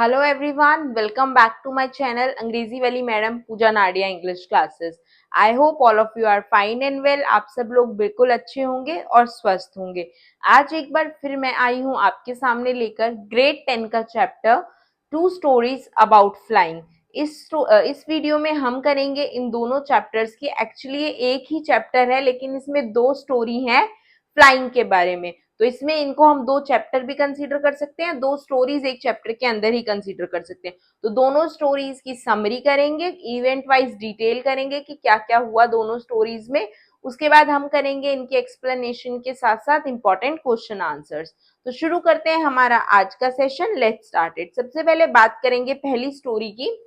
Hello everyone, welcome back to my channel अंग्रेजी वाली madam Puja Nadia English classes. I hope all of you are fine and well. आप सब लोग बिल्कुल अच्छे होंगे और स्वस्थ होंगे। आज एक बार फिर मैं आई हूँ आपके सामने लेकर ग्रेड 10 का chapter two stories about flying. इस वीडियो में हम करेंगे इन दोनों चैप्टर्स की। एक्चुअली ये एक ही चैप्टर है लेकिन इसमें दो स्टोरी हैं फ्लाइंग के बारे में, तो इसमें इनको हम दो चैप्टर भी कंसीडर कर सकते हैं, दो स्टोरीज एक चैप्टर के अंदर ही कंसीडर कर सकते हैं। तो दोनों स्टोरीज की समरी करेंगे, इवेंट वाइज डिटेल करेंगे कि क्या क्या हुआ दोनों स्टोरीज में। उसके बाद हम करेंगे इनके एक्सप्लेनेशन के साथ साथ इंपॉर्टेंट क्वेश्चन आंसर्स। तो शुरू करते हैं हमारा आज का सेशन। Let's start it. सबसे पहले बात करेंगे पहली स्टोरी की,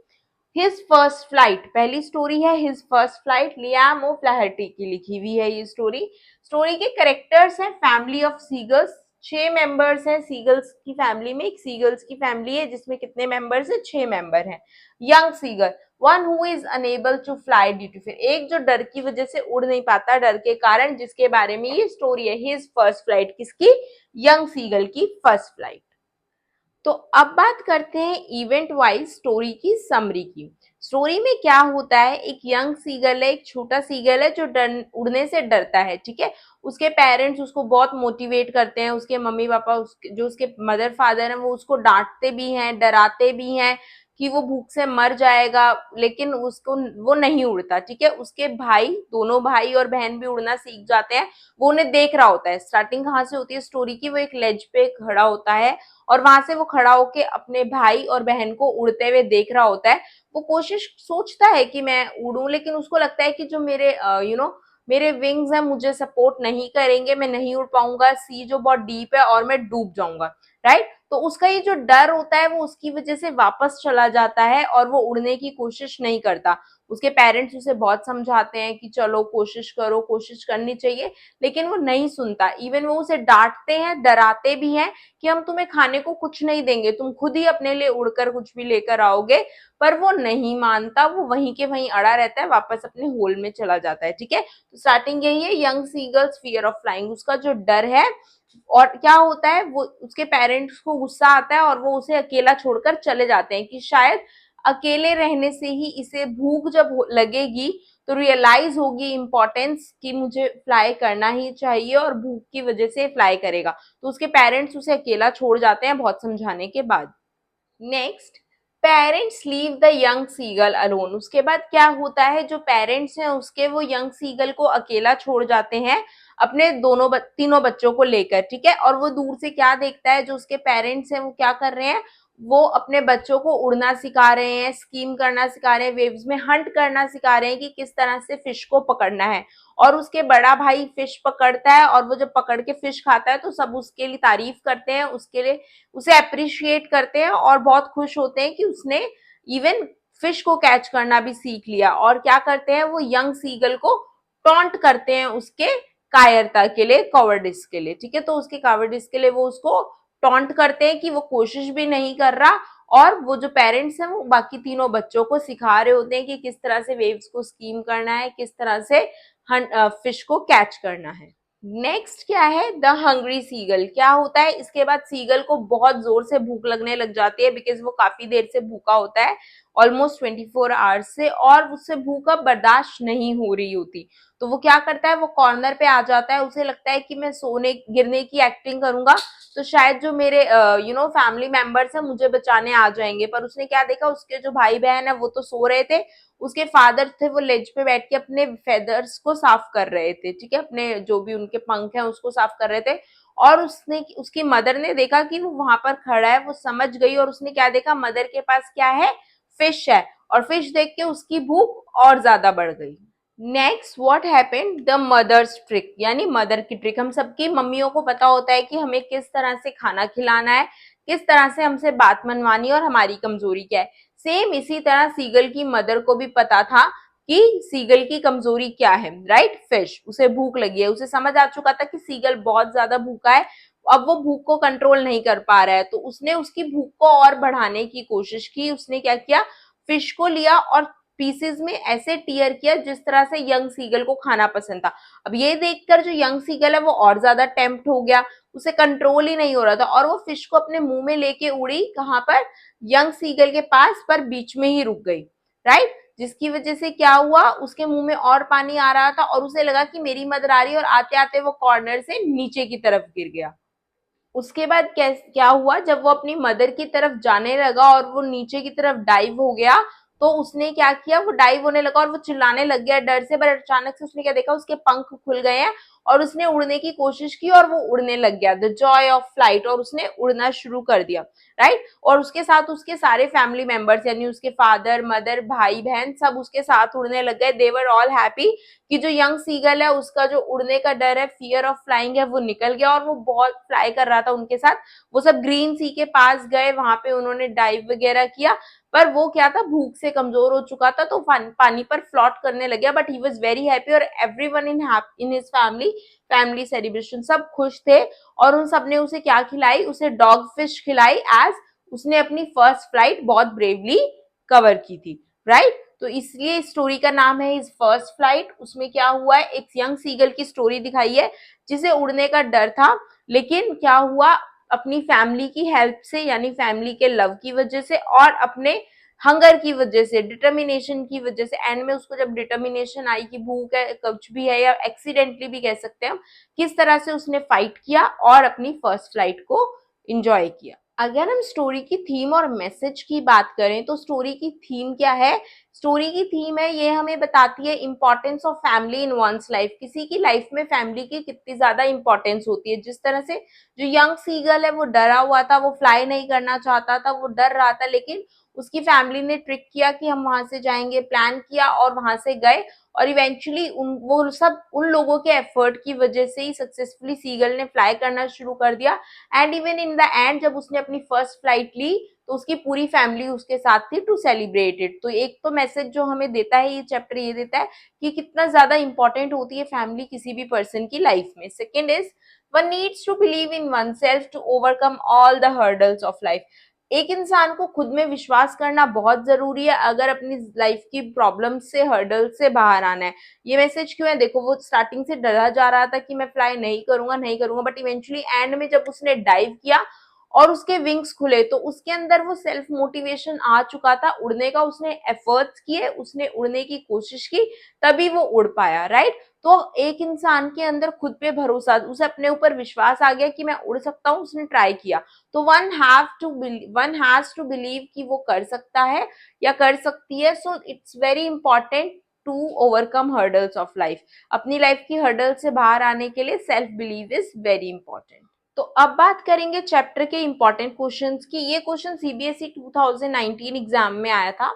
हिज फर्स्ट फ्लाइट। पहली स्टोरी है हिज फर्स्ट फ्लाइट, लियाम ओ फ्लैहर्टी की लिखी हुई है ये स्टोरी। स्टोरी के करेक्टर्स हैं फैमिली ऑफ सीगल्स। 6 मेंबर्स हैं सीगल्स की फैमिली में। एक सीगल्स की फैमिली है जिसमें कितने मेंबर्स हैं? 6 मेंबर हैं। Young seagull, one who is unable to fly due to fear, एक जो डर की वजह से उड़ नहीं पाता, डर के कारण, जिसके बारे में ये स्टोरी है। हिज फर्स्ट फ्लाइट किसकी? यंग सीगल की फर्स्ट फ्लाइट। तो अब बात करते हैं इवेंट वाइज स्टोरी की समरी की। स्टोरी में क्या होता है, एक यंग सीगल है, एक छोटा सीगल है जो उड़ने से डरता है। ठीक है, उसके पेरेंट्स उसको बहुत मोटिवेट करते हैं, उसके मम्मी पापा जो उसके मदर फादर हैं वो उसको डांटते भी हैं, डराते भी हैं कि वो भूख से मर जाएगा, लेकिन उसको वो नहीं उड़ता। ठीक है, उसके भाई, दोनों भाई और बहन भी उड़ना सीख जाते हैं। वो उन्हें देख रहा होता है। स्टार्टिंग कहाँ से होती है स्टोरी की? वो एक लेज पे खड़ा होता है और वहां से वो खड़ा होके अपने भाई और बहन को उड़ते हुए देख रहा होता है। वो कोशिश सोचता है कि मैं उड़ूं, लेकिन उसको लगता है कि जो मेरे मेरे विंग्स हैं मुझे सपोर्ट नहीं करेंगे, मैं नहीं उड़ पाऊंगा, सी जो बहुत डीप है और मैं डूब जाऊंगा। राइट, तो उसका ये जो डर होता है वो उसकी वजह से वापस चला जाता है और वो उड़ने की कोशिश नहीं करता। उसके पेरेंट्स उसे बहुत समझाते हैं कि चलो कोशिश करो, कोशिश करनी चाहिए, लेकिन वो नहीं सुनता। इवन वो उसे डांटते हैं, डराते भी हैं कि हम तुम्हें खाने को कुछ नहीं देंगे, तुम खुद ही अपने लिए उड़कर कुछ भी लेकर आओगे। पर वो नहीं मानता, वो वहीं के वहीं अड़ा रहता है, वापस अपने होल में चला जाता है। ठीक है, तो स्टार्टिंग यही है, young seagulls fear of flying, उसका जो डर है। और क्या होता है, वो उसके पेरेंट्स को गुस्सा आता है और वो उसे अकेला छोड़कर चले जाते हैं कि शायद अकेले रहने से ही इसे भूख जब लगेगी तो रियलाइज होगी इंपॉर्टेंस कि मुझे फ्लाई करना ही चाहिए, और भूख की वजह से फ्लाई करेगा। तो उसके पेरेंट्स उसे अकेला छोड़ जाते हैं बहुत समझाने के बाद। Next, parents leave the young seagull alone. उसके बाद क्या होता है, जो पेरेंट्स हैं उसके, वो यंग सीगल को अकेला छोड़ जाते हैं अपने तीनों बच्चों को लेकर। ठीक है, और वो दूर से क्या देखता है, जो उसके पेरेंट्स हैं वो क्या कर रहे हैं, वो अपने बच्चों को उड़ना सिखा रहे हैं, स्कीम करना सिखा रहे हैं, वेव्स में हंट करना सिखा रहे हैं कि किस तरह से फिश को पकड़ना है। और उसके बड़ा भाई फिश पकड़ता है और वो जब पकड़ के फिश खाता है तो सब उसके लिए तारीफ करते हैं, उसके लिए उसे अप्रिशिएट करते हैं और बहुत खुश होते हैं कि उसने इवन फिश को कैच करना भी सीख लिया। और क्या करते हैं, वो यंग सीगल को टॉन्ट करते हैं उसके कायरता के लिए, कॉवर्डिस के लिए। ठीक है, तो उसके कॉवर्डिस के लिए वो उसको टॉन्ट करते हैं कि वो कोशिश भी नहीं कर रहा। और वो जो पेरेंट्स हैं वो बाकी तीनों बच्चों को सिखा रहे होते हैं कि किस तरह से वेव्स को स्कीम करना है, किस तरह से फिश को कैच करना है। नेक्स्ट क्या है, द हंग्री सीगल। क्या होता है, इसके बाद सीगल को बहुत जोर से भूख लगने लग जाती है, बिकॉज वो काफी देर से भूखा होता है, ऑलमोस्ट 24 आवर्स से, और उससे भूख अब बर्दाश्त नहीं हो रही होती। तो वो क्या करता है, वो कॉर्नर पे आ जाता है। उसे लगता है कि मैं सोने गिरने की एक्टिंग करूंगा तो शायद जो मेरे फैमिली मेंबर्स हैं मुझे बचाने आ जाएंगे। पर उसने क्या देखा, उसके जो भाई बहन है वो तो सो रहे थे, उसके फादर थे वो लेज पे बैठ के अपने फेदर्स को साफ कर रहे थे। ठीक है, अपने जो भी उनके पंख हैं उसको साफ कर रहे थे। और उसने, उसकी मदर ने देखा कि वो वहां पर खड़ा है, वो समझ गई और उसने क्या देखा, मदर के पास क्या है, फिश है। और फिश देख के उसकी भूख और ज्यादा बढ़ गई। Next what happened, the mother's trick, यानी मदर की ट्रिक। हम सबकी मम्मियों को पता होता है कि हमें किस तरह से खाना खिलाना है, किस तरह से हमसे बात मनवानी है और हमारी कमजोरी क्या है। सेम इसी तरह सीगल की मदर को भी पता था कि सीगल की कमजोरी क्या है। राइट, फिश, उसे भूख लगी है, उसे समझ आ चुका था कि सीगल बहुत ज्यादा भूखा है, अब वो भूख को कंट्रोल नहीं कर पा रहा है। तो उसने उसकी भूख को और बढ़ाने की कोशिश की। उसने क्या किया, फिश को लिया और पीसेस में ऐसे टीयर किया जिस तरह से यंग सीगल को खाना पसंद था। अब ये देखकर जो यंग सीगल है वो और ज्यादा टेम्प्ट हो गया, उसे कंट्रोल ही नहीं हो रहा था और वो फिश को अपने मुंह में लेके उड़ी, कहां पर, यंग सीगल के पास, पर बीच में ही रुक गई, राइट। जिसकी वजह से क्या हुआ, उसके मुंह में और पानी आ रहा था और उसे लगा कि मेरी मदर आ रही है, और आते आते वो कॉर्नर से नीचे की तरफ गिर गया। उसके बाद क्या हुआ, जब वो अपनी मदर की तरफ जाने लगा और वो नीचे की तरफ डाइव हो गया, तो उसने क्या किया, वो डाइव होने लगा और वो चिल्लाने लग गया डर से, पर अचानक से उसने क्या देखा, उसके पंख खुल गए हैं और उसने उड़ने की कोशिश की और वो उड़ने लग गया, द जॉय ऑफ फ्लाइट, और उसने उड़ना शुरू कर दिया, राइट। और उसके साथ उसके सारे फैमिली मेंबर्स, यानी उसके फादर, मदर, भाई बहन, सब उसके साथ उड़ने लग गए। दे वर ऑल हैप्पी कि जो यंग सीगल है उसका जो उड़ने का डर है, फियर ऑफ फ्लाइंग है, वो निकल गया और वो बहुत फ्लाई कर रहा था उनके साथ। वो सब ग्रीन सी के पास गए, वहां पे उन्होंने डाइव वगैरह किया, पर वो क्या था, भूख से कमजोर हो चुका था, तो पानी पर फ्लॉट करने लग गया। But he was very happy और everyone in his family celebration, सब खुश थे। और उन सब ने उसे क्या खिलाई, उसे डॉग फिश खिलाई, एज उसने अपनी फर्स्ट फ्लाइट बहुत ब्रेवली कवर की थी, राइट। तो इसलिए स्टोरी का नाम है हिज फर्स्ट फ्लाइट। उसमें क्या हुआ है, एक यंग सीगल की स्टोरी दिखाई है जिसे उड़ने का डर था, लेकिन क्या हुआ, अपनी फैमिली की हेल्प से, यानी फैमिली के लव की वजह से और अपने हंगर की वजह से, डिटर्मिनेशन की वजह से, एंड में उसको जब डिटर्मिनेशन आई कि भूख है, कुछ भी है, या एक्सीडेंटली भी कह सकते हैं हम, किस तरह से उसने फाइट किया और अपनी फर्स्ट फ्लाइट को एंजॉय किया। अगर हम स्टोरी की थीम और मैसेज की बात करें तो स्टोरी की थीम क्या है, स्टोरी की थीम है, ये हमें बताती है importance of family in one's life. किसी की लाइफ में फैमिली की कितनी ज्यादा इंपॉर्टेंस होती है। जिस तरह से जो यंग सीगल है वो डरा हुआ था, वो फ्लाई नहीं करना चाहता था, वो डर रहा था, लेकिन उसकी फैमिली ने ट्रिक किया कि हम वहां से जाएंगे, प्लान किया और वहां से गए, और इवेंचुअली वो सब उन लोगों के एफर्ट की वजह से ही सक्सेसफुली सीगल ने फ्लाई करना शुरू कर दिया। And even in the end जब उसने अपनी फर्स्ट फ्लाइट ली तो उसकी पूरी फैमिली उसके साथ थी टू सेलिब्रेट इट। तो एक तो मैसेज जो हमें देता है ये चैप्टर, ये देता है कि कितना ज्यादा इंपॉर्टेंट होती है फैमिली किसी भी पर्सन की लाइफ में। Second is, one needs to believe in one self to overcome all the hurdles of life. एक इंसान को खुद में विश्वास करना बहुत जरूरी है अगर अपनी लाइफ की प्रॉब्लम से, हर्डल से बाहर आना है। ये मैसेज क्यों है, देखो वो स्टार्टिंग से डरा जा रहा था कि मैं फ्लाई नहीं करूंगा, नहीं करूंगा, बट इवेंचुअली एंड में जब उसने डाइव किया और उसके विंग्स खुले तो उसके अंदर वो सेल्फ मोटिवेशन आ चुका था उड़ने का, उसने एफर्ट्स किए, उसने उड़ने की कोशिश की, तभी वो उड़ पाया, राइट। तो एक इंसान के अंदर खुद पे भरोसा, उसे अपने ऊपर विश्वास आ गया कि मैं उड़ सकता हूँ, उसने ट्राई किया। तो वन हैज टू बिलीव कि वो कर सकता है या कर सकती है। So it's very important to overcome hurdles of life. अपनी लाइफ की हर्डल से बाहर आने के लिए self believe is very important. तो अब बात करेंगे चैप्टर के इंपॉर्टेंट क्वेश्चंस की। ये क्वेश्चन सीबीएसई 2019 एग्जाम में आया था।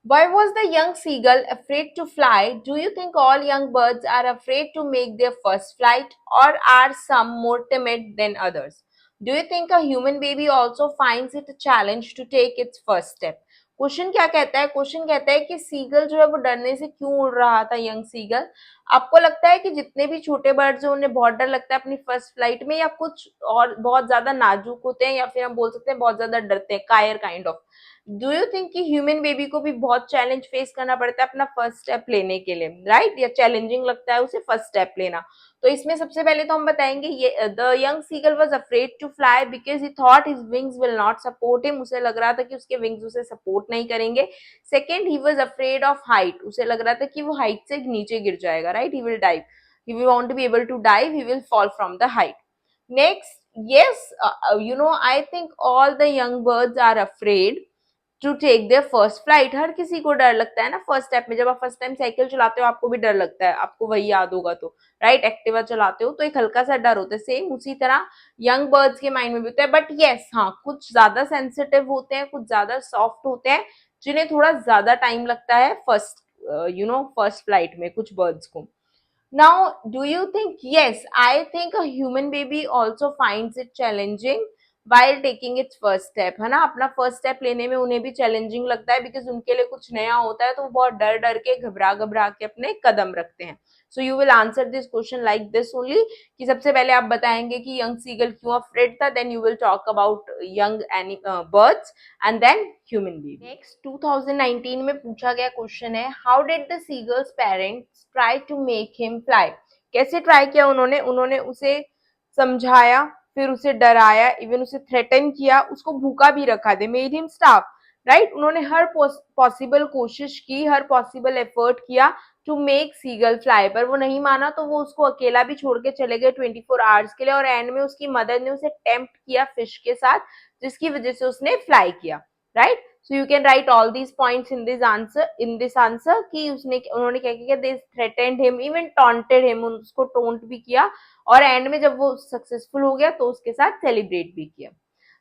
Why was the young seagull afraid to fly? Do you think all young birds are afraid to make their first flight, or are some more timid than others? Do you think a human baby also finds it a challenge to take its first step? Question क्या कहता है, question कहता है कि seagull जो है वो डरने से क्यों उड़ रहा था, यंग सीगल। आपको लगता है कि जितने भी छोटे बर्ड्स हैं उन्हें बहुत डर लगता है अपनी फर्स्ट फ्लाइट में, या कुछ और बहुत ज्यादा नाजुक होते हैं, या फिर हम बोल सकते हैं बहुत ज्यादा डरते हैं, कायर kind of. Do you think कि ह्यूमन बेबी को भी बहुत चैलेंज फेस करना पड़ता है अपना फर्स्ट स्टेप लेने के लिए, राइट, या चैलेंजिंग लगता है उसे फर्स्ट स्टेप लेना? तो इसमें सबसे पहले तो हम बताएंगे ये the young seagull was afraid to fly because he thought his wings will not support him. उसे लग रहा था कि उसके विंग्स उसे सपोर्ट नहीं करेंगे। Second, he was afraid of height. उसे लग रहा था कि वो हाइट से नीचे गिर जाएगा, right, he will dive, he will want to be able to dive, he will fall from the height. Next, yes, I think all the young birds are afraid to take their first flight. हर किसी को डर लगता है ना first step में। जब आप फर्स्ट टाइम साइकिल चलाते हो आपको भी डर लगता है, आपको वही याद होगा तो, राइट, एक्टिवा चलाते हो तो एक हल्का सा डर होता है। सेम उसी तरह यंग बर्ड्स के माइंड में भी होता है। बट यस, हाँ, कुछ ज्यादा सेंसिटिव होते हैं, कुछ ज्यादा सॉफ्ट होते हैं, जिन्हें थोड़ा ज्यादा टाइम लगता है फर्स्ट फ्लाइट में, कुछ बर्ड्स को। Now, do you think? Yes, I think a human baby also finds it challenging while taking its first step, है ना। अपना फर्स्ट स्टेप लेने में उन्हें भी चैलेंजिंग लगता है बिकॉज उनके लिए कुछ नया होता है, तो वो बहुत डर डर के, घबरा घबरा के अपने कदम रखते हैं। So you will answer this question like this only, कि सबसे पहले आप बताएंगे कि यंग सीगल क्यों अफ्रेड था, then you will talk about young birds, and then human being. Next 2019 में पूछा गया क्वेश्चन है, how did the seagull's parents try to make him fly? कैसे ट्राई किया उन्होंने उसे समझाया, फिर उसे डराया, इवन उसे थ्रेटन किया, उसको भूखा भी रखा, they made him starve, right. उन्होंने हर पॉसिबल कोशिश की, हर पॉसिबल एफर्ट किया टू मेक सीगल फ्लाई, पर वो नहीं माना, तो वो उसको अकेला भी छोड़ के चले गए 24 आवर्स के लिए, और एंड में उसकी मदर ने उसे टेम्प्ट किया फिश के साथ, जिसकी वजह से उसने फ्लाई किया, right. So you can write all these points in this answer कि उन्होंने क्या किया, they threatened him, even taunted him, उसको टोंट भी किया, और एंड में जब वो सक्सेसफुल हो गया तो उसके साथ सेलिब्रेट भी किया।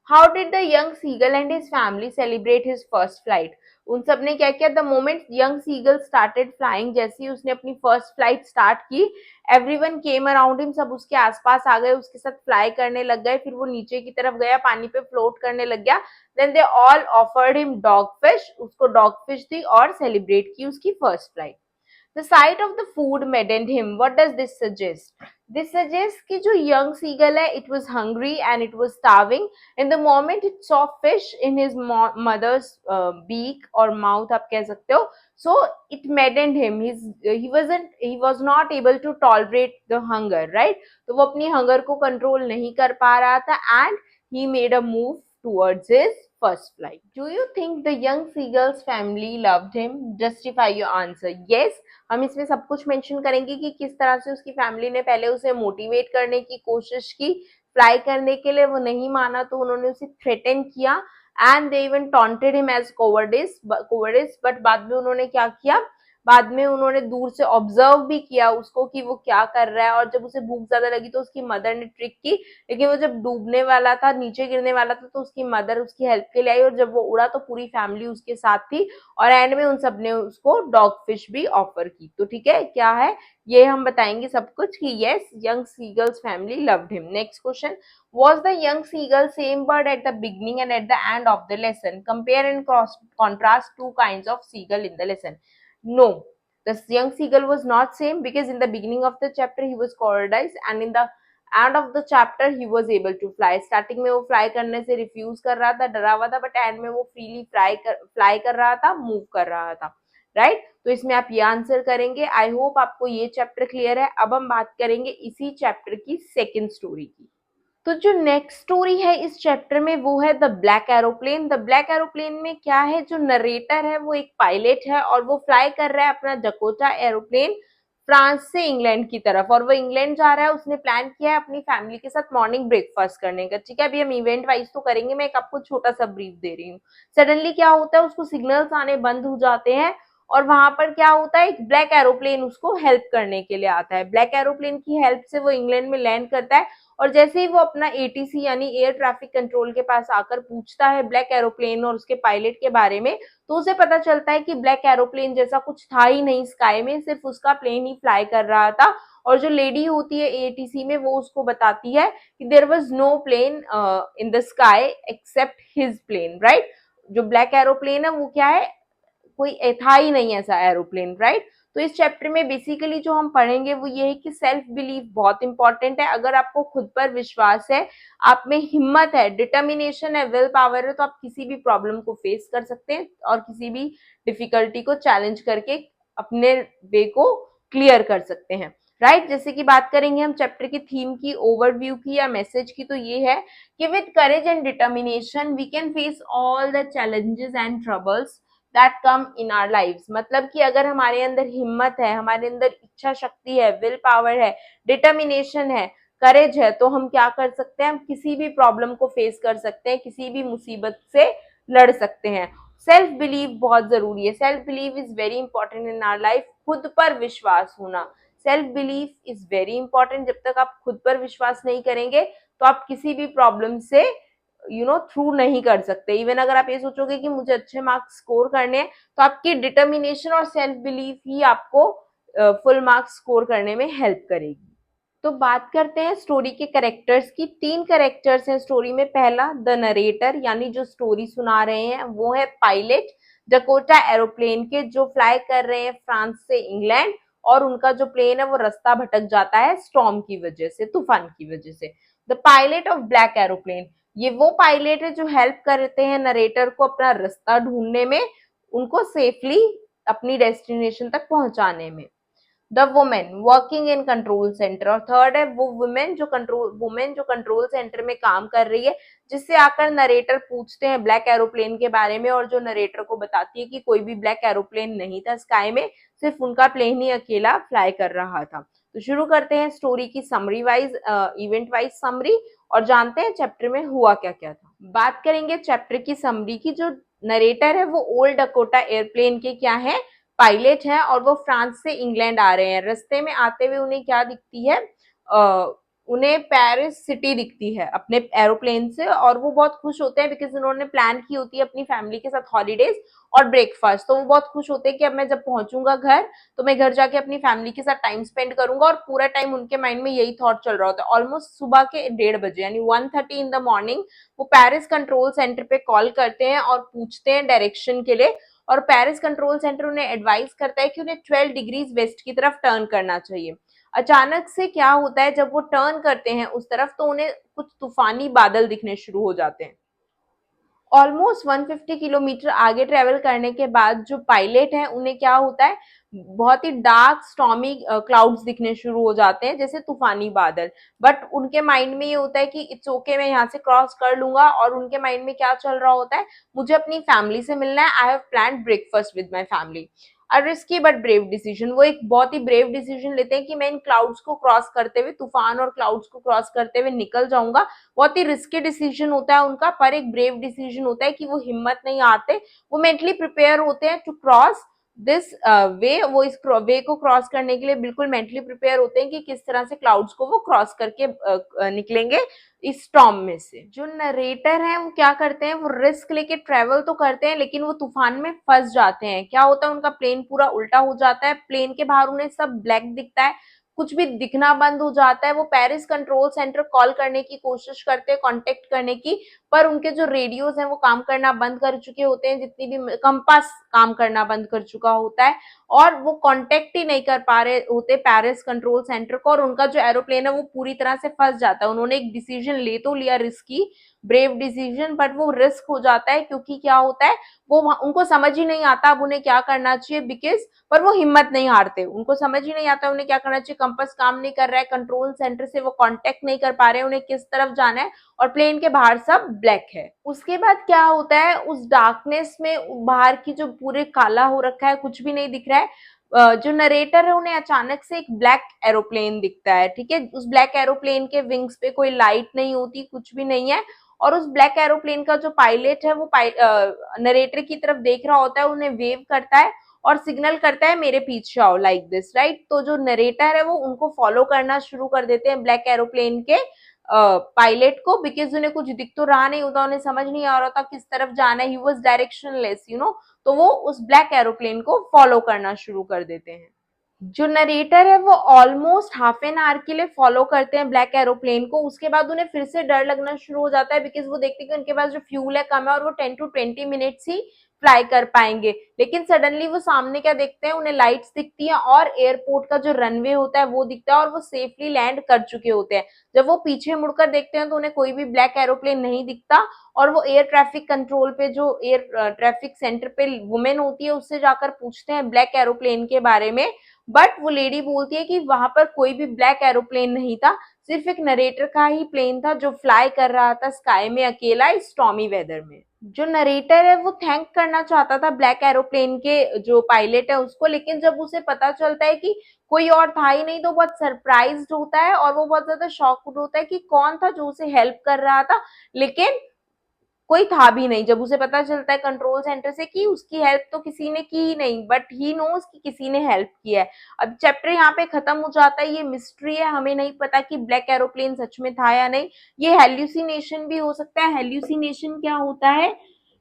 How did the young seagull and his family celebrate his first flight? उन सब ने क्या किया, the moment young seagull started flying, जैसे ही उसने अपनी फर्स्ट फ्लाइट स्टार्ट की, एवरीवन केम अराउंड हिम, सब उसके आसपास आ गए, उसके साथ फ्लाई करने लग गए, फिर वो नीचे की तरफ गया, पानी पे फ्लोट करने लग गया, then they all offered him dog fish, उसको डॉग फिश दी और सेलिब्रेट की उसकी first flight. The sight of the food maddened him. What does this suggest? This suggests कि जो young seagull है, it was hungry and it was starving. In the moment it saw fish in his mother's beak or mouth, आप कह सकते हो. So it maddened him. He was not able to tolerate the hunger, right? तो वो अपनी hunger को control नहीं कर पा रहा था, and he made a move towards his first flight. Do you think the young seagull's family loved him? Justify your answer. Yes. हम इसमें सब कुछ मेंशन करेंगे कि किस तरह से उसकी फैमिली ने पहले उसे मोटिवेट करने की कोशिश की फ्लाई करने के लिए, वो नहीं माना तो उन्होंने उसे थ्रेटन किया, and they even taunted him as cowardice, but बाद में उन्होंने क्या किया, बाद में उन्होंने दूर से ऑब्जर्व भी किया उसको कि वो क्या कर रहा है, और जब उसे भूख ज्यादा लगी तो उसकी मदर ने ट्रिक की, लेकिन वो जब डूबने वाला था, नीचे गिरने वाला था, तो उसकी मदर उसकी हेल्प के लिए आई, और जब वो उड़ा तो पूरी फैमिली उसके साथ थी, और एंड में उन सब ने उसको डॉग फिश भी ऑफर की। तो ठीक है, क्या है ये हम बताएंगे सब कुछ कि yes, young seagulls family loved him. Next question, was the young seagull same bird at the beginning and at the end of the lesson? Compare and contrast two kinds of seagull in the lesson. No, the young seagull was not same, because in the beginning of the chapter he was cowardice, and in the end of the chapter he was able to fly. Starting में वो fly करने से refuse कर रहा था, डरा हुआ था, बट एंड में वो फ्रीली फ्लाई कर रहा था, मूव कर रहा था, राइट। तो इसमें आप ये आंसर करेंगे। आई होप आपको ये चैप्टर क्लियर है। अब हम बात करेंगे इसी चैप्टर की सेकेंड स्टोरी की। तो जो नेक्स्ट स्टोरी है इस चैप्टर में वो है the black aeroplane. The black aeroplane में क्या है, जो नरेटर है वो एक पायलट है, और वो फ्लाई कर रहा है अपना डकोटा एरोप्लेन फ्रांस से इंग्लैंड की तरफ, और वो इंग्लैंड जा रहा है। उसने प्लान किया है अपनी फैमिली के साथ मॉर्निंग ब्रेकफास्ट करने का। ठीक है, अभी हम इवेंट वाइज तो करेंगे, मैं एक आपको छोटा सा ब्रीफ दे रही हूँ। सडनली क्या होता है, उसको सिग्नल्स आने बंद हो जाते हैं, और वहां पर क्या होता है, एक ब्लैक एरोप्लेन उसको हेल्प करने के लिए आता है। ब्लैक एरोप्लेन की हेल्प से वो इंग्लैंड में लैंड करता है, और जैसे ही वो अपना एटीसी यानी एयर ट्रैफिक कंट्रोल के पास आकर पूछता है ब्लैक एरोप्लेन और उसके पायलट के बारे में, तो उसे पता चलता है कि ब्लैक एरोप्लेन जैसा कुछ था ही नहीं स्काई में, सिर्फ उसका प्लेन ही फ्लाई कर रहा था। और जो लेडी होती है एटीसी में, वो उसको बताती है कि there was no plane in the sky except his plane, right. जो ब्लैक एरोप्लेन है वो क्या है, कोई था ही नहीं ऐसा एरोप्लेन, राइट। तो इस चैप्टर में बेसिकली जो हम पढ़ेंगे वो ये है कि सेल्फ बिलीफ बहुत इंपॉर्टेंट है। अगर आपको खुद पर विश्वास है, आप में हिम्मत है, डिटर्मिनेशन है, विल पावर है, तो आप किसी भी प्रॉब्लम को फेस कर सकते हैं और किसी भी डिफिकल्टी को चैलेंज करके अपने वे को क्लियर कर सकते हैं, राइट। जैसे कि बात करेंगे हम चैप्टर की थीम की, ओवरव्यू की या मैसेज की, तो ये है कि with courage and determination we can face all the challenges and troubles that come in our lifes. मतलब कि अगर हमारे अंदर हिम्मत है, हमारे अंदर इच्छा शक्ति है, विल पावर है, डिटर्मिनेशन है, करेज है, तो हम क्या कर सकते हैं, हम किसी भी प्रॉब्लम को फेस कर सकते हैं, किसी भी मुसीबत से लड़ सकते हैं। सेल्फ बिलीव बहुत जरूरी है। Self believe is very important in our life. खुद पर विश्वास होना, self believe is very important. जब तक आप खुद पर विश्वास नहीं करेंगे तो आप किसी भी प्रॉब्लम से थ्रू नहीं कर सकते। इवन अगर आप ये सोचोगे कि मुझे अच्छे मार्क्स स्कोर करने हैं, तो आपकी डिटर्मिनेशन और सेल्फ बिलीफ ही आपको फुल मार्क्स स्कोर करने में हेल्प करेगी। तो बात करते हैं स्टोरी के कैरेक्टर्स की। 3 कैरेक्टर्स हैं स्टोरी में। पहला द नरेटर, यानी जो स्टोरी सुना रहे हैं, वो है पायलट डकोटा एरोप्लेन के, जो फ्लाई कर रहे हैं फ्रांस से इंग्लैंड, और उनका जो प्लेन है वो रास्ता भटक जाता है स्टॉर्म की वजह से, तूफान की वजह से। The pilot of black aeroplane, ये वो पायलट है जो हेल्प करते हैं नरेटर को अपना रास्ता ढूंढने में, उनको सेफली अपनी डेस्टिनेशन तक पहुंचाने में। The women working in control centre, और थर्ड है वो वुमेन जो कंट्रोल सेंटर में काम कर रही है, जिससे आकर नरेटर पूछते हैं ब्लैक एरोप्लेन के बारे में, और जो नरेटर को बताती है कि कोई भी ब्लैक एरोप्लेन नहीं था स्काई में, सिर्फ उनका प्लेन ही अकेला फ्लाई कर रहा था। तो शुरू करते हैं स्टोरी की summary wise, event wise summary, और जानते हैं चैप्टर में हुआ क्या क्या था। बात करेंगे चैप्टर की समरी की। जो नरेटर है वो ओल्ड डकोटा एयरप्लेन के क्या है, पायलट है, और वो फ्रांस से इंग्लैंड आ रहे हैं। रास्ते में आते हुए उन्हें क्या दिखती है, उन्हें पेरिस सिटी दिखती है अपने एरोप्लेन से, और वो बहुत खुश होते हैं बिकॉज उन्होंने प्लान की होती है अपनी फैमिली के साथ हॉलीडेज और ब्रेकफास्ट। तो वो बहुत खुश होते हैं कि अब मैं जब पहुंचूंगा घर, तो मैं घर जाके अपनी फैमिली के साथ टाइम स्पेंड करूंगा, और पूरा टाइम उनके माइंड में यही थॉट चल रहा होता है। ऑलमोस्ट सुबह के 1:30 बजे यानी 1:30 इन द मॉर्निंग वो पेरिस कंट्रोल सेंटर पे कॉल करते हैं और पूछते हैं डायरेक्शन के लिए, और पेरिस कंट्रोल सेंटर उन्हें एडवाइस करता है कि उन्हें 12 डिग्रीज वेस्ट की तरफ टर्न करना चाहिए। अचानक से क्या होता है, जब वो टर्न करते हैं उस तरफ, तो उन्हें कुछ तूफानी बादल दिखने शुरू हो जाते हैं। ऑलमोस्ट 150 किलोमीटर आगे ट्रेवल करने के बाद जो पायलट है उन्हें क्या होता है, बहुत ही डार्क स्टॉर्मी क्लाउड्स दिखने शुरू हो जाते हैं, जैसे तूफानी बादल। बट उनके माइंड में ये होता है कि इट्स ओके, मैं यहाँ से क्रॉस कर लूंगा। और उनके माइंड में क्या चल रहा होता है, मुझे अपनी फैमिली से मिलना है, I have planned breakfast with my family. A risky but brave decision, वो एक बहुत ही ब्रेव डिसीजन लेते हैं कि मैं इन क्लाउड्स को क्रॉस करते हुए, तूफान और क्लाउड्स को क्रॉस करते हुए निकल जाऊंगा। बहुत ही रिस्की डिसीजन होता है उनका, पर एक ब्रेव डिसीजन होता है कि वो हिम्मत नहीं हारते। वो मेंटली प्रिपेयर होते हैं टू क्रॉस दिस वे, वो इस वे को क्रॉस करने के लिए बिल्कुल मेंटली प्रिपेयर होते हैं कि किस तरह से क्लाउड्स को वो क्रॉस करके निकलेंगे इस स्टॉर्म में से। जो नरेटर है वो क्या करते हैं, वो रिस्क लेके ट्रेवल तो करते हैं, लेकिन वो तूफान में फंस जाते हैं। क्या होता है, उनका प्लेन पूरा उल्टा हो जाता है, प्लेन के बाहर उन्हें सब ब्लैक दिखता है, कुछ भी दिखना बंद हो जाता है। वो पेरिस कंट्रोल सेंटर कॉल करने की कोशिश करते हैं, कांटेक्ट करने की, पर उनके जो रेडियोज हैं वो काम करना बंद कर चुके होते हैं, जितनी भी कंपास काम करना बंद कर चुका होता है, और वो कांटेक्ट ही नहीं कर पा रहे होते पेरिस कंट्रोल सेंटर को, और उनका जो एरोप्लेन है वो पूरी तरह से फंस जाता है। उन्होंने एक डिसीजन ले तो लिया, रिस्की ब्रेव डिसीजन, बट वो रिस्क हो जाता है, क्योंकि क्या होता है, वो उनको समझ ही नहीं आता अब उन्हें क्या करना चाहिए, बिकॉज पर वो हिम्मत नहीं हारते, उनको समझ ही नहीं आता उन्हें क्या करना चाहिए। कंपास काम नहीं कर रहा है, कंट्रोल सेंटर से वो कांटेक्ट नहीं कर पा रहे हैं उन्हें किस तरफ जाना है, और प्लेन के बाहर सब ब्लैक है। उसके बाद क्या होता है, उस डार्कनेस में बाहर की जो पूरे काला हो रखा है, कुछ भी नहीं दिख रहा है, जो नरेटर है उन्हें अचानक से एक ब्लैक एरोप्लेन दिखता है। ठीक है, उस ब्लैक एरोप्लेन के विंग्स पे कोई लाइट नहीं होती, कुछ भी नहीं है, और उस ब्लैक एरोप्लेन का जो पायलट है वो नरेटर की तरफ देख रहा होता है, उन्हें वेव करता है और सिग्नल करता है मेरे पीछे आओ, लाइक दिस, राइट। तो जो नरेटर है वो उनको फॉलो करना शुरू कर देते हैं ब्लैक एरोप्लेन के पायलट को, बिकॉज उन्हें कुछ दिख तो रहा नहीं होता, उन्हें समझ नहीं आ रहा था किस तरफ जाना है, ही वाज डायरेक्शनलेस, तो वो उस ब्लैक एरोप्लेन को फॉलो करना शुरू कर देते हैं। जो नरेटर है वो ऑलमोस्ट हाफ एन आवर के लिए फॉलो करते हैं ब्लैक एरोप्लेन को। उसके बाद उन्हें फिर से डर लगना शुरू हो जाता है, बिकॉज वो देखते हैं कि उनके पास जो फ्यूल है कम है, और वो 10 to 20 मिनट्स ही फ्लाई कर पाएंगे। लेकिन सडनली वो सामने क्या देखते हैं, उन्हें लाइट्स दिखती है, और एयरपोर्ट का जो रनवे होता है वो दिखता है, और वो सेफली लैंड कर चुके होते हैं। जब वो पीछे मुड़कर देखते हैं तो उन्हें कोई भी ब्लैक एरोप्लेन नहीं दिखता, और वो एयर ट्रैफिक कंट्रोल पे, जो एयर ट्रैफिक सेंटर पे वुमेन होती है, उससे जाकर पूछते हैं ब्लैक एरोप्लेन के बारे में। बट वो लेडी बोलती है कि वहां पर कोई भी ब्लैक एरोप्लेन नहीं था, सिर्फ एक नरेटर का ही प्लेन था जो फ्लाई कर रहा था स्काई में अकेला इस स्टॉर्मी वेदर में। जो नरेटर है वो थैंक करना चाहता था ब्लैक एरोप्लेन के जो पायलट है उसको, लेकिन जब उसे पता चलता है कि कोई और था ही नहीं, तो बहुत सरप्राइज्ड होता है, और वो बहुत ज्यादा शॉक्ड होता है कि कौन था जो उसे हेल्प कर रहा था, लेकिन कोई था भी नहीं। जब उसे पता चलता है कंट्रोल सेंटर से कि उसकी हेल्प तो किसी ने की ही नहीं, बट ही नोज कि किसी ने हेल्प किया है। अब चैप्टर यहाँ पे खत्म हो जाता है, ये मिस्ट्री है, हमें नहीं पता कि ब्लैक एरोप्लेन सच में था या नहीं, ये हेल्यूसिनेशन भी हो सकता है। हेल्यूसिनेशन क्या होता है,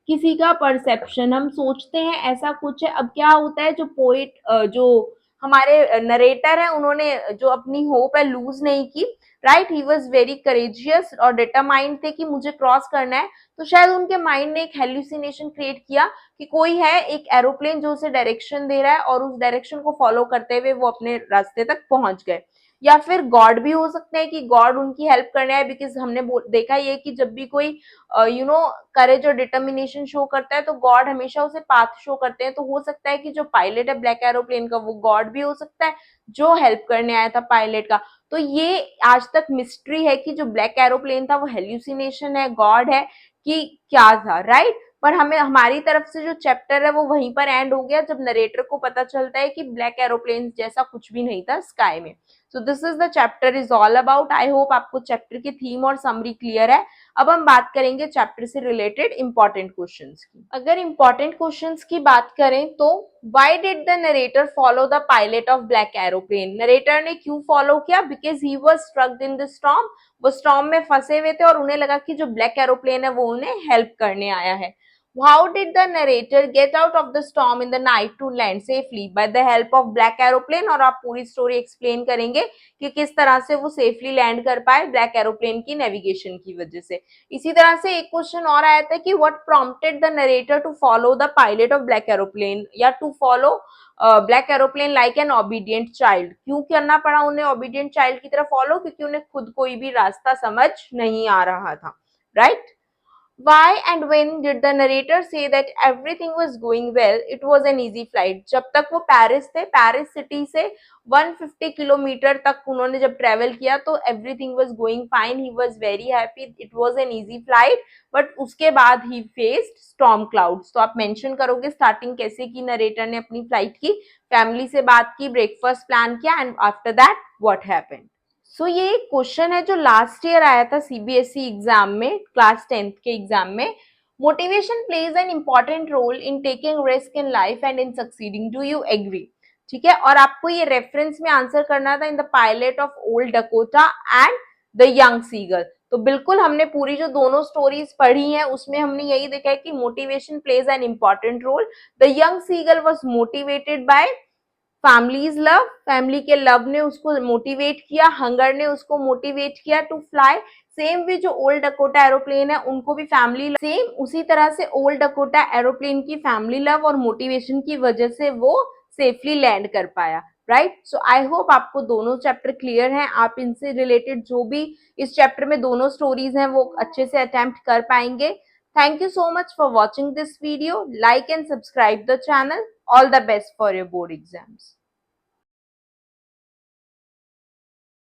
किसी का परसेप्शन, हम सोचते हैं ऐसा कुछ है। अब क्या होता है, जो पोएट, जो हमारे नरेटर है, उन्होंने जो अपनी होप है लूज नहीं की, right, he was very courageous और डिटरमाइंड थे कि मुझे क्रॉस करना है। तो शायद उनके माइंड ने एक हेल्यूसिनेशन क्रिएट किया कि कोई है एक एरोप्लेन जो उसे डायरेक्शन दे रहा है, और उस डायरेक्शन को फॉलो करते हुए वो अपने रास्ते तक पहुंच गए। या फिर गॉड भी हो सकते हैं कि गॉड उनकी हेल्प करने आए, बिकॉज हमने देखा ये कि जब भी कोई करेज और डिटर्मिनेशन शो करता है तो गॉड हमेशा उसे पाथ शो करते हैं। तो हो सकता है कि जो पायलट है ब्लैक एरोप्लेन का वो गॉड भी हो सकता है जो हेल्प करने आया था पायलट का। तो ये आज तक मिस्ट्री है कि जो ब्लैक एरोप्लेन था वो हेल्यूसिनेशन है, गॉड है, कि क्या था, राइट। पर हमें हमारी तरफ से जो चैप्टर है वो वहीं पर एंड हो गया जब नरेटर को पता चलता है कि ब्लैक एरोप्लेन जैसा कुछ भी नहीं था स्काई में। So this is the chapter is all about. I hope आपको चैप्टर की थीम और समरी क्लियर है। अब हम बात करेंगे चैप्टर से रिलेटेड इंपॉर्टेंट क्वेश्चंस की। अगर इंपॉर्टेंट क्वेश्चंस की बात करें तो why did the narrator follow the pilot of black aeroplane? Narrator ने क्यों फॉलो किया? Because he was strucked in the storm. वो स्टॉर्म में फंसे हुए थे और उन्हें लगा कि जो ब्लैक एरोप्लेन है वो उन्हें हेल्प करने आया है। How did the narrator get out of the storm in the night to land safely? By the help of black aeroplane। और आप पूरी स्टोरी एक्सप्लेन करेंगे कि किस तरह से वो सेफली लैंड कर पाए ब्लैक एरोप्लेन की नेविगेशन की वजह से। इसी तरह से एक क्वेश्चन और आया था कि what prompted the narrator to follow the pilot of black aeroplane या to follow black aeroplane like an obedient child? क्यों करना पड़ा उन्हें ओबीडियंट चाइल्ड की तरह फॉलो? क्योंकि उन्हें खुद कोई भी रास्ता समझ नहीं आ रहा था, right. Why and when did the narrator say that everything was going well? It was an easy flight। जब तक वो पेरिस थे, पेरिस सिटी से 150 किलोमीटर तक उन्होंने जब ट्रेवल किया तो everything was going fine, he was very happy, it was an easy flight. But उसके बाद ही फेस्ड स्टॉर्म क्लाउड्स। तो आप मेंशन करोगे स्टार्टिंग कैसे की नरेटर ने अपनी फ्लाइट की, फैमिली से बात की, ब्रेकफास्ट प्लान किया, and after that what happened. So ये एक क्वेश्चन है जो लास्ट ईयर आया था सीबीएसई एग्जाम में, क्लास 10th के एग्जाम में। Motivation plays an important role in taking risk in life and in succeeding, do you agree? ठीक है, और आपको ये रेफरेंस में आंसर करना था in the pilot of old Dakota and the young seagull. तो बिल्कुल हमने पूरी जो दोनों स्टोरीज पढ़ी हैं उसमें हमने यही देखा है कि motivation plays an important role. The young seagull was motivated by family's love, family के लव ने उसको मोटिवेट किया, हंगर ने उसको मोटिवेट किया टू फ्लाई। सेम वे जो ओल्ड डकोटा एरोप्लेन है उनको भी फैमिली, सेम उसी तरह से ओल्ड डकोटा एरोप्लेन की फैमिली लव और मोटिवेशन की वजह से वो सेफली लैंड कर पाया, राइट। सो आई होप आपको दोनों चैप्टर क्लियर हैं, आप इनसे रिलेटेड जो भी इस चैप्टर में दोनों स्टोरीज हैं वो अच्छे से अटेम्प्ट कर पाएंगे। Thank you so much for watching this video, like and subscribe the channel. All the best for your board exams.